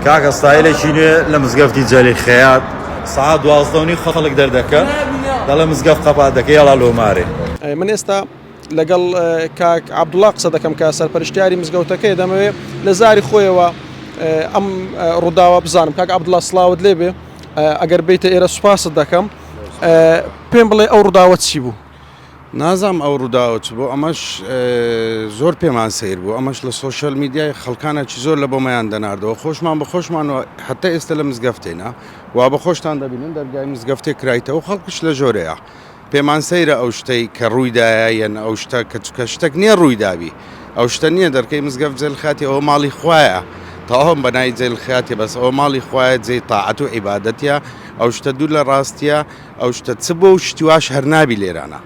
کاکە ستایلێکی نوێ لە مزگەفتی جەلی خەیات سعات 12 خەڵک دەردەکەن دەڵێ مزگەف قەپات دەکەی هێڵا لۆمارێ. من ئێستا لەگەڵ کاک عەبدوڵڵا قسە دەکەم کە سەرپەرشتیاری مزگەوتەکەی دەمەوێت لە زاری خۆیەوە ئەم ڕووداوە بزانم. کاک عەبدوڵڵا سڵاوت لێبێ، ئەگەر بیتە ئێرە سوپاست دەکەم، پێم بڵێ ئەو ڕووداوە چی بوو؟ نازام ئەو ڕووداوە چ بوو، ئەمەش زۆر پێمان سیر بوو، ئەمەش لە سۆشیال میدیای خەڵکانێکی زۆر لە بۆمەیان دەناردەوە، خۆشمان بە خۆشمانەوە حتا ئێستا لە مزگەفتێنە وا بە خۆشتان دەبینن دەرگای مزگەفتێک کرایتەوە خەڵکش لە ژۆرەیە پێمان سەیرە ئەو شتەی کە ڕوویدایە یەن ئەو شتە کە شتێک نییە ڕوویداوی، ئەو شتە نییە دەرکەی مزگەفت جێلخاتی ئەوە ماڵی خوایە تاهم بەنای جێلخاتی بەس ئەوە ماڵی خوایە جێی تاعەت و عیبادەتە، ئەو شتە دوو لە ڕاستیە، ئەو شتە چ بۆ و شتیواش هەر نابی لێرانە.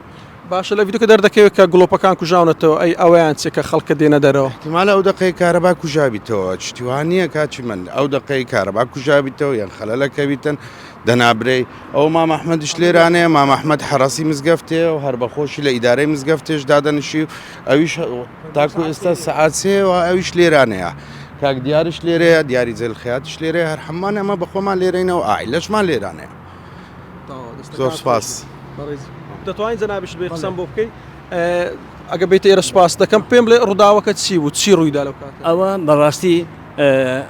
باشە لە ڤیدیۆکە دەردەکەوێت کە گڵۆپەکان کوژاونەتەوە ئەی ئەویان چێ کە خەڵکە دێنە دەرەوە. احتیمالە ئەو دقەی کارەبا کوژابیتەوە، شتیوان نییە کاچی من ئەو دقەی کارەبا کوژابیتەوە یان خەلەلەکەویتن دەنابرەی ئەو مام ئەحمەدش لێرانەیە، مام ئەحمەد حەڕەسی مزگەفتێ و هەر بەخۆشی لە ئیدارەی مزگەفتێش دادەنشی و ئەویش تاکو ئێستا سەعات سێوە ئەویش لێرانەیە، کاک دیارش لێرەیە، دیاری جێلخەیاتش لێرەیە، هەر هەمومان ئەمە بەخۆمان لێرەینەوە ئایلەشمان لێرانەیە. زۆر سوپاس. دەتوانین جەنابش بێ قسەم بۆ بکەیت ئەگە بیتە ئێرە سوپاس دەکەم، پێم بڵێ ڕووداوەکە چی بوو، چی ڕوویدا لەو کاتە؟ ئەوە بەڕاستی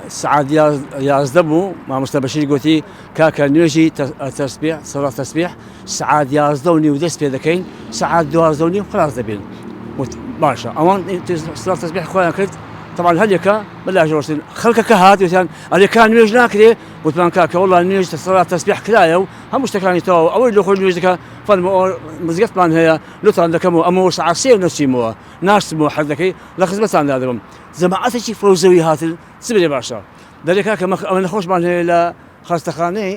سعات 11 بوو، مامۆستا بەشیر گوتی کاکە نوێژی تەسبیح سەڵات تەسبیح سعات 11:30 دەست پێ دەکەین، سعات 12:30 خلاص دەبین. باشە ئەوان سەڵات تەسبیح خۆیان کرد، طبعا هەلێکە بەلاژەوەستن خەڵکەکە هات وتیان ئەلێکان نوێژ ناکرێ، وتمان کاکە وەڵا نوێژ سەڵات تەسبیح کرایە و هەموو شتەکانی تەواو ئەوەی لە خۆی نوێژ دەکە فەرموو ئەوە مزگەفتمان هەیە لۆتان دەکەمەوە ئەمەوە سعات 3 نەچیمەوە ناشتمەوە حەز دەکەی لە خزمەتتان دادەبم. جەماعەتێکی فەوزەوی هاتن چ بێ باشە دەرێ کاکە ئەوە نەخۆشمان هەیە لە خەستەخانەی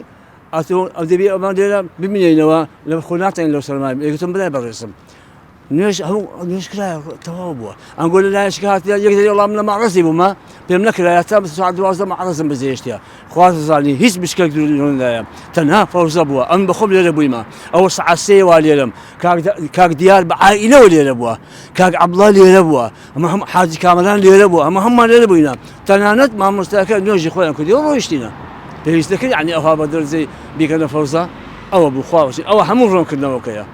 ئەو دەبێ ئەومان لێرە ببینینەوە لە خۆناتین لەو سەرمای ئێگوتم بڵێ بەڕێسم نوێژ کرایە تەواو بووە، ئەنگۆ لە لایەشکە هاتیە یەک دەری وەڵام لە مەعرەزی بوومە پێم نەکرایە تا ساعت 12 مەعرەزم بەجێشتە، خوا دەزانی هیچ مشکلێک دوور نایە، تەنها فەوزە بووە، ئەم بەخۆم لێرە بوویمە، ئەوە سەعات 3 وا لێرەم، کاک دیار بە عائیلەوە لێرە بووە، کاک عەبدوڵڵا لێرە بووە، ئەمە هەم حاجی کامەران لێرە بووە، ئەمە هەممان لێرە بووینە، تەنانەت مامۆستاکە نوێژی خۆیان کردیەوە ڕۆیشتینە، پێویست دەکرد یعنی ئەوها بە دەرجەی بیکەنە فەوزە ئەوە بوو خواوەشی ئەوە هەموو ڕوونکردنەوەکەیە.